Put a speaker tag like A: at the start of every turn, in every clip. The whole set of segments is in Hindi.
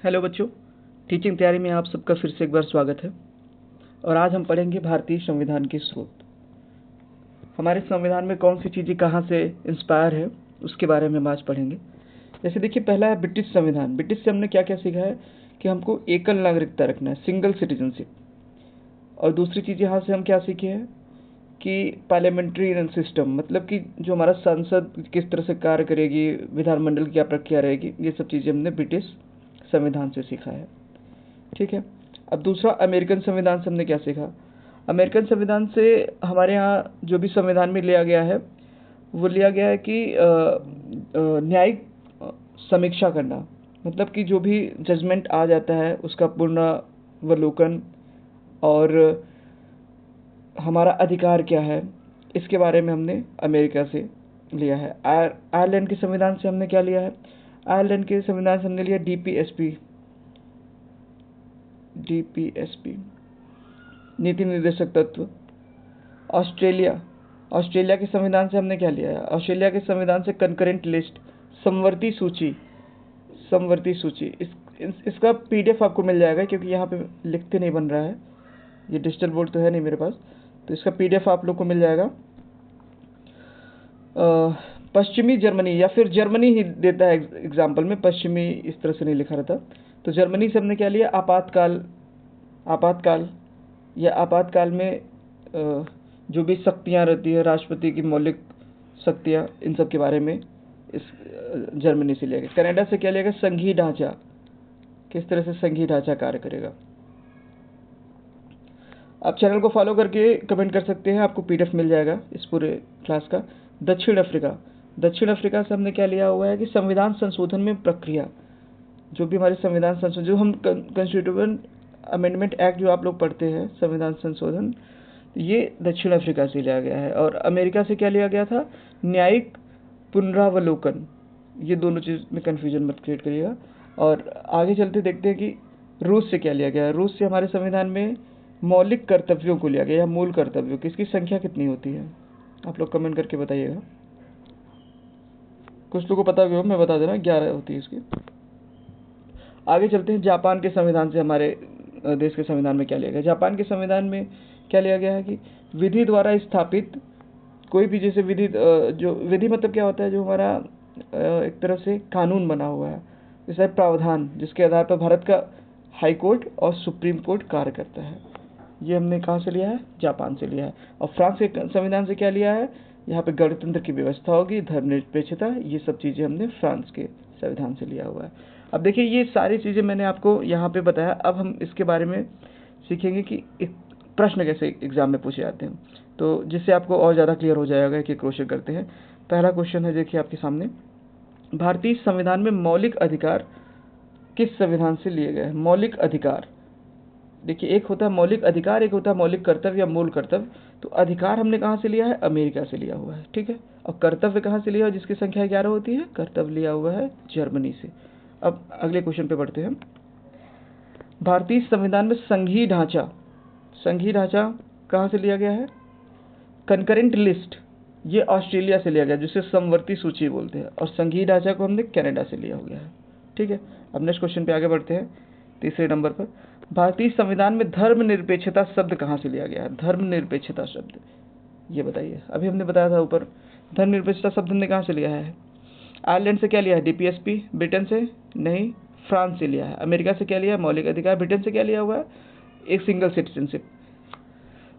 A: हेलो बच्चों, टीचिंग तैयारी में आप सबका फिर से एक बार स्वागत है। और आज हम पढ़ेंगे भारतीय संविधान के स्रोत। हमारे संविधान में कौन सी चीज़ें कहाँ से इंस्पायर है उसके बारे में हम आज पढ़ेंगे। जैसे देखिए, पहला है ब्रिटिश संविधान। ब्रिटिश से हमने क्या क्या सीखा है कि हमको एकल नागरिकता रखना है, सिंगल सिटीजनशिप। और दूसरी चीज़ यहाँ से हम क्या सीखे हैं कि पार्लियामेंट्री सिस्टम, मतलब कि जो हमारा संसद किस तरह से कार्य करेगी, विधानमंडल की क्या प्रक्रिया रहेगी, ये सब चीज़ें हमने ब्रिटिश संविधान से सीखा है। ठीक है। अब दूसरा, अमेरिकन संविधान से हमने क्या सीखा। अमेरिकन संविधान से हमारे यहाँ जो भी संविधान में लिया गया है वो लिया गया है कि न्यायिक समीक्षा करना, मतलब कि जो भी जजमेंट आ जाता है उसका पुनरावलोकन और हमारा अधिकार क्या है, इसके बारे में हमने अमेरिका से लिया है। आयरलैंड के संविधान से हमने क्या लिया है। आयरलैंड के संविधान से हमने लिया डीपीएसपी, नीति निर्देशक तत्व। ऑस्ट्रेलिया के संविधान से हमने क्या लिया है। ऑस्ट्रेलिया के संविधान से कंकरेंट लिस्ट, समवर्ती सूची। इसका पीडीएफ आपको मिल जाएगा, क्योंकि यहाँ पे लिखते नहीं बन रहा है, ये डिजिटल बोर्ड तो है नहीं मेरे पास, तो इसका पीडीएफ आप लोग को मिल जाएगा। पश्चिमी जर्मनी, या फिर जर्मनी ही देता है एग्जाम्पल में, पश्चिमी इस तरह से नहीं लिखा रहता। तो जर्मनी से हमने क्या लिया, आपातकाल में जो भी शक्तियाँ रहती है, राष्ट्रपति की मौलिक शक्तियाँ, इन सब के बारे में इस जर्मनी से लिया गया। कनाडा से क्या लिया गया, संघीय ढांचा, किस तरह से संघीय ढांचा कार्य करेगा। आप चैनल को फॉलो करके कमेंट कर सकते हैं, आपको पीडीएफ मिल जाएगा इस पूरे क्लास का। दक्षिण अफ्रीका से हमने क्या लिया हुआ है कि संविधान संशोधन में प्रक्रिया, जो भी हमारे संविधान संशोधन, जो हम कॉन्स्टिट्यूशन अमेंडमेंट एक्ट जो आप लोग पढ़ते हैं, संविधान संशोधन, ये दक्षिण अफ्रीका से लिया गया है। और अमेरिका से क्या लिया गया था, न्यायिक पुनरावलोकन। ये दोनों चीज़ में कन्फ्यूजन मत क्रिएट करिएगा। और आगे चलते देखते हैं कि रूस से क्या लिया गया है। रूस से हमारे संविधान में मौलिक कर्तव्यों को लिया गया, या मूल कर्तव्यों, किसकी संख्या कितनी होती है, आप लोग कमेंट करके बताइएगा। कुछ लोगों को पता भी हो, मैं बता दे रहा हूँ, 11 होती है इसकी। आगे चलते हैं, जापान के संविधान से हमारे देश के संविधान में क्या लिया गया। जापान के संविधान में क्या लिया गया है कि विधि द्वारा स्थापित कोई भी, जैसे विधि, जो विधि मतलब क्या होता है, जो हमारा एक तरह से कानून बना हुआ है, जैसे प्रावधान, जिसके आधार पर भारत का हाई कोर्ट और सुप्रीम कोर्ट कार्य करता है। ये हमने कहाँ से लिया है, जापान से लिया है। और फ्रांस के संविधान से क्या लिया है, यहाँ पे गणतंत्र की व्यवस्था होगी, धर्मनिरपेक्षता, ये सब चीज़ें हमने फ्रांस के संविधान से लिया हुआ है। अब देखिए, ये सारी चीज़ें मैंने आपको यहाँ पे बताया। अब हम इसके बारे में सीखेंगे कि प्रश्न कैसे एग्जाम में पूछे जाते हैं, तो जिससे आपको और ज़्यादा क्लियर हो जाएगा कि क्वेश्चन करते हैं। पहला क्वेश्चन है, देखिए आपके सामने, भारतीय संविधान में मौलिक अधिकार किस संविधान से लिए गए हैं। मौलिक अधिकार, देखिए, एक होता है मौलिक अधिकार, एक होता है मौलिक कर्तव्य या मूल कर्तव्य। तो अधिकार हमने कहाँ से लिया है, अमेरिका से लिया हुआ है, ठीक है। और कर्तव्य कहाँ से लिया है, जिसकी संख्या 11 होती है, कर्तव्य लिया हुआ है जर्मनी से। अब अगले क्वेश्चन पे बढ़ते हैं। भारतीय संविधान में संघीय ढांचा कहाँ से लिया गया है। कंकरेंट लिस्ट, ये ऑस्ट्रेलिया से लिया गया, जिसे समवर्ती सूची बोलते हैं। और संघीय ढांचा को हमने कनाडा से लिया हुआ है, ठीक है। अब नेक्स्ट क्वेश्चन पे आगे बढ़ते हैं। तीसरे नंबर पर, भारतीय संविधान में धर्मनिरपेक्षता शब्द कहाँ से लिया गया है। धर्मनिरपेक्षता शब्द, ये बताइए। अभी हमने बताया था ऊपर, धर्मनिरपेक्षता शब्द हमने कहाँ से लिया है। आयरलैंड से क्या लिया है, डीपीएसपी। ब्रिटेन से नहीं, फ्रांस से लिया है। अमेरिका से क्या लिया है, मौलिक अधिकार। ब्रिटेन से क्या लिया हुआ है, एक सिंगल सिटीजनशिप।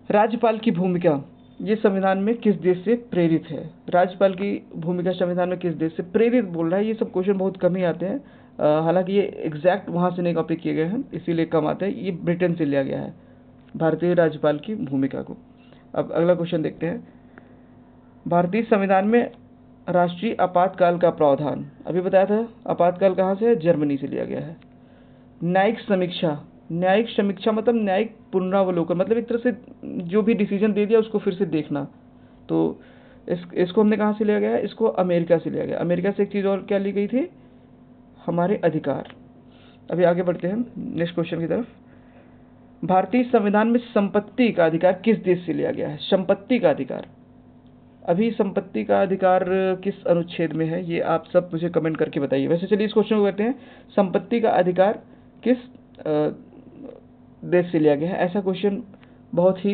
A: राज्यपाल की भूमिका, ये संविधान में किस देश से प्रेरित है। राज्यपाल की भूमिका संविधान में किस देश से प्रेरित बोल रहा है। ये सब क्वेश्चन बहुत कम ही आते हैं, हालांकि ये एग्जैक्ट वहाँ से नहीं कॉपी किए गए हैं, इसीलिए कम आते हैं। ये ब्रिटेन से लिया गया है, भारतीय राज्यपाल की भूमिका को। अब अगला क्वेश्चन देखते हैं। भारतीय संविधान में राष्ट्रीय आपातकाल का प्रावधान, अभी बताया था, आपातकाल कहाँ से है, जर्मनी से लिया गया है। न्यायिक समीक्षा मतलब न्यायिक पुनरावलोकन, मतलब एक तरह से जो भी डिसीजन दे दिया उसको फिर से देखना। तो इसको हमने कहाँ से लिया गया है, इसको अमेरिका से लिया गया। अमेरिका से एक चीज़ और क्या ली गई थी, हमारे अधिकार। अभी आगे बढ़ते हैं नेक्स्ट क्वेश्चन की तरफ। भारतीय संविधान में संपत्ति का अधिकार किस देश से लिया गया है। संपत्ति का अधिकार, अभी संपत्ति का अधिकार किस अनुच्छेद में है, ये आप सब मुझे कमेंट करके बताइए। वैसे चलिए इस क्वेश्चन को करते हैं। संपत्ति का अधिकार किस देश से लिया गया है। ऐसा क्वेश्चन बहुत ही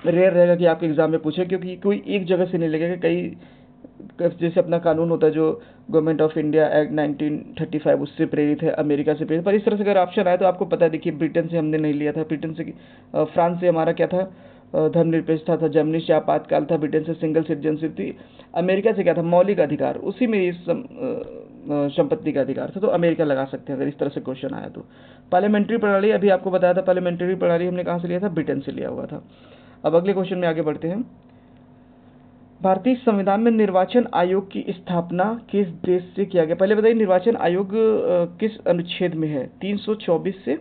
A: रेयर रहेगा कि आपके एग्जाम में पूछे, क्योंकि कोई एक जगह से नहीं लगेगा। कई जैसे अपना कानून होता है जो गवर्नमेंट ऑफ इंडिया एक्ट 1935 उससे प्रेरित है, अमेरिका से प्रेरित। पर इस तरह से अगर ऑप्शन आए तो आपको पता है, देखिए ब्रिटेन से हमने नहीं लिया था, ब्रिटेन से फ्रांस से हमारा क्या था, धर्मनिरपेक्षता था, जर्मनी से आपातकाल था, ब्रिटेन से सिंगल सिटीजनशिप थी, अमेरिका से क्या था, मौलिक अधिकार, उसी में ये संपत्ति का अधिकार था। तो अमेरिका लगा सकते हैं अगर इस तरह से क्वेश्चन आया तो। पार्लियामेंट्री प्रणाली अभी आपको बताया था, पार्लियामेंट्री प्रणाली हमने कहाँ से लिया था, ब्रिटेन से लिया हुआ था। अब अगले क्वेश्चन में आगे बढ़ते हैं। भारतीय संविधान में निर्वाचन आयोग की स्थापना किस देश से किया गया? पहले बताइए निर्वाचन आयोग किस अनुच्छेद में है? 324 से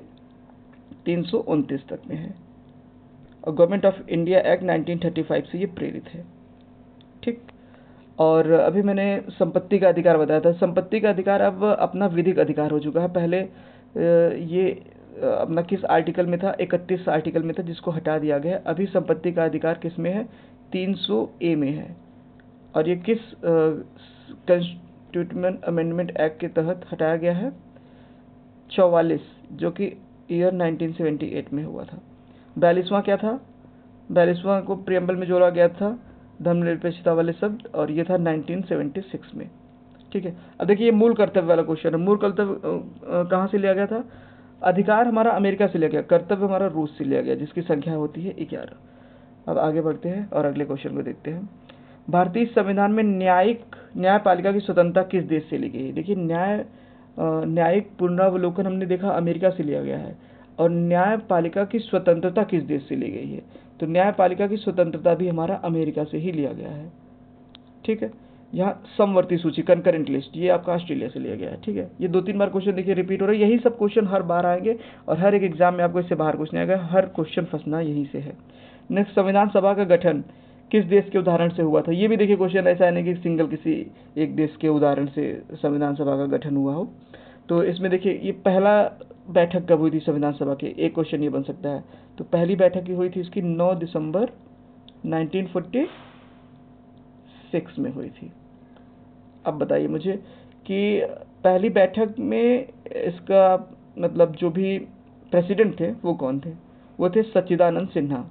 A: 329 तक में है, और गवर्नमेंट ऑफ इंडिया एक्ट 1935 से ये प्रेरित है। ठीक। और अभी मैंने संपत्ति का अधिकार बताया था। संपत्ति का अधिकार अब अपना विधिक अधिकार हो चुका है। पहले ये अपना किस आर्टिकल में था? 31 आर्टिकल में था, जिसको हटा दिया गया है। अभी संपत्ति का अधिकार किस में है? 300A में है। और ये किस कंस्टिट्यूशनल अमेंडमेंट एक्ट के तहत हटाया गया है? 44, जो कि ईयर 1978 में हुआ था। 42वां क्या था? 42वां को प्रियम्बल में जोड़ा गया था, धर्मनिरपेक्षता वाले शब्द, और ये था 1976 में। ठीक है। अब देखिए ये मूल कर्तव्य वाला क्वेश्चन है। मूल कर्तव्य कहाँ से लिया गया था? अधिकार हमारा अमेरिका से लिया गया, कर्तव्य हमारा रूस से लिया गया, जिसकी संख्या होती है 11। अब आगे बढ़ते हैं और अगले क्वेश्चन को देखते हैं। भारतीय संविधान में न्यायपालिका की स्वतंत्रता किस देश से ली गई है? देखिए न्यायिक पुनरावलोकन हमने देखा अमेरिका से लिया गया है, और न्यायपालिका की स्वतंत्रता किस देश से ली गई है? तो न्यायपालिका की स्वतंत्रता भी हमारा अमेरिका से ही लिया गया है। ठीक है। यहाँ समवर्ती सूची, कंकरेंट लिस्ट, ये आपका ऑस्ट्रेलिया से लिया गया है। ठीक है। ये 2-3 बार क्वेश्चन देखिए रिपीट हो रहा है। यही सब क्वेश्चन हर बार आएंगे, और हर एक एग्जाम में आपको इससे बाहर कुछ नहीं आएगा। हर क्वेश्चन फंसना यहीं से है। नेक्स्ट, संविधान सभा का गठन किस देश के उदाहरण से हुआ था? ये भी देखिए क्वेश्चन ऐसा है नहीं कि सिंगल किसी एक देश के उदाहरण से संविधान सभा का गठन हुआ हो। तो इसमें देखिए ये पहला बैठक कब हुई थी संविधान सभा की? एक क्वेश्चन ये बन सकता है। तो पहली बैठक की हुई थी इसकी 9 दिसंबर 1946 में हुई थी। अब बताइए मुझे कि पहली बैठक में इसका मतलब जो भी प्रेसिडेंट थे वो कौन थे? वो थे सच्चिदानंद सिन्हा।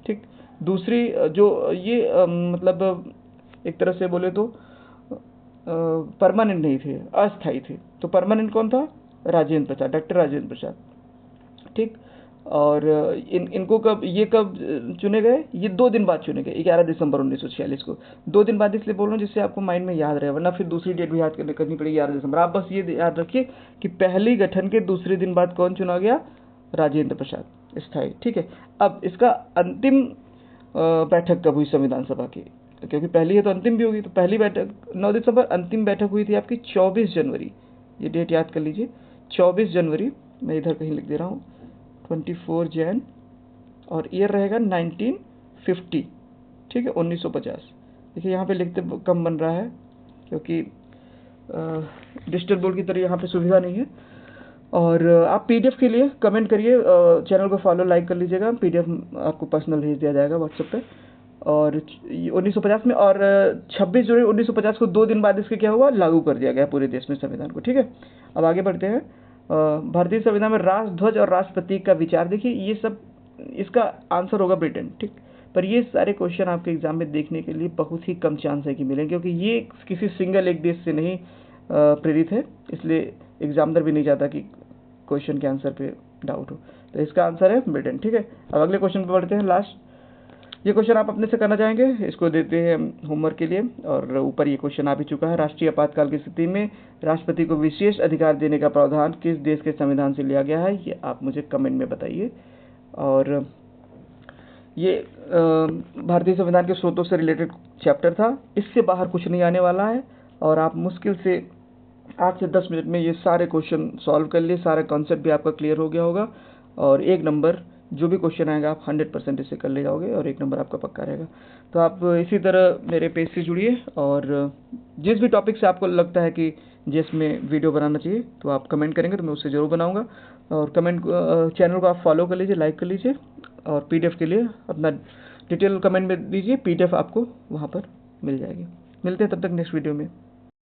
A: ठीक। दूसरी जो ये मतलब एक तरह से बोले तो परमानेंट नहीं थे, अस्थायी थे। तो परमानेंट कौन था? राजेंद्र प्रसाद, डॉक्टर राजेंद्र प्रसाद। ठीक। और इनको कब चुने गए? ये 2 दिन बाद चुने गए, 11 दिसंबर 1946 को। 2 दिन बाद इसलिए बोल रहा हूँ जिससे आपको माइंड में याद रहे, वरना फिर दूसरी डेट भी याद करनी पड़ेगी 11 दिसंबर। आप बस ये याद रखिए कि पहली गठन के दूसरे दिन बाद कौन चुना गया? राजेंद्र प्रसाद, स्थायी। ठीक है। अब इसका अंतिम बैठक कब हुई संविधान सभा की? क्योंकि पहली है तो अंतिम भी होगी। तो पहली बैठक 9 दिसंबर, अंतिम बैठक हुई थी आपकी 24 जनवरी। ये डेट याद कर लीजिए, 24 जनवरी। मैं इधर कहीं लिख दे रहा हूँ, 24 जैन, और ईयर रहेगा 1950। ठीक है, 1950। देखिए यहाँ पे लिखते कम बन रहा है क्योंकि डिजिटल बोर्ड की तरह यहाँ पे सुविधा नहीं है। और आप पीडीएफ के लिए कमेंट करिए, चैनल को फॉलो लाइक कर लीजिएगा। पीडीएफ आपको पर्सनल भेज दिया जाएगा व्हाट्सएप पे। और 1950 में, और 26 जनवरी 1950 को 2 दिन बाद इसके क्या हुआ? लागू कर दिया गया पूरे देश में संविधान को। ठीक है। अब आगे बढ़ते हैं। भारतीय संविधान में राष्ट्रध्वज और राष्ट्र प्रतीक का विचार। देखिए ये सब, इसका आंसर होगा ब्रिटेन। ठीक। पर ये सारे क्वेश्चन आपके एग्जाम में देखने के लिए बहुत ही कम चांस है कि मिलेंगे, क्योंकि ये किसी सिंगल एक देश से नहीं प्रेरित है, इसलिए एग्जामिनर भी नहीं चाहता कि क्वेश्चन के आंसर पे डाउट हो। तो इसका आंसर है ब्रिटेन। ठीक है। अब अगले क्वेश्चन पे बढ़ते हैं, लास्ट। ये क्वेश्चन आप अपने से करना चाहेंगे, इसको देते हैं होमवर्क के लिए। और ऊपर ये क्वेश्चन आ भी चुका है। राष्ट्रीय आपातकाल की स्थिति में राष्ट्रपति को विशेष अधिकार देने का प्रावधान किस देश के संविधान से लिया गया है? ये आप मुझे कमेंट में बताइए। और ये भारतीय संविधान के स्रोतों से रिलेटेड चैप्टर था, इससे बाहर कुछ नहीं आने वाला है। और आप मुश्किल से 8 से 10 मिनट में ये सारे क्वेश्चन सॉल्व कर लिए, सारा कॉन्सेप्ट भी आपका क्लियर हो गया होगा। और 1 नंबर जो भी क्वेश्चन आएगा आप 100% इसे कर ले जाओगे, और 1 नंबर आपका पक्का रहेगा। तो आप इसी तरह मेरे पेज से जुड़िए, और जिस भी टॉपिक से आपको लगता है कि जिसमें वीडियो बनाना चाहिए तो आप कमेंट करेंगे तो मैं उससे ज़रूर बनाऊंगा। और चैनल को आप फॉलो कर लीजिए, लाइक कर लीजिए, और पीडीएफ के लिए अपना डिटेल कमेंट में दीजिए, पीडीएफ आपको वहाँ पर मिल जाएगी। मिलते हैं तब तक नेक्स्ट वीडियो में।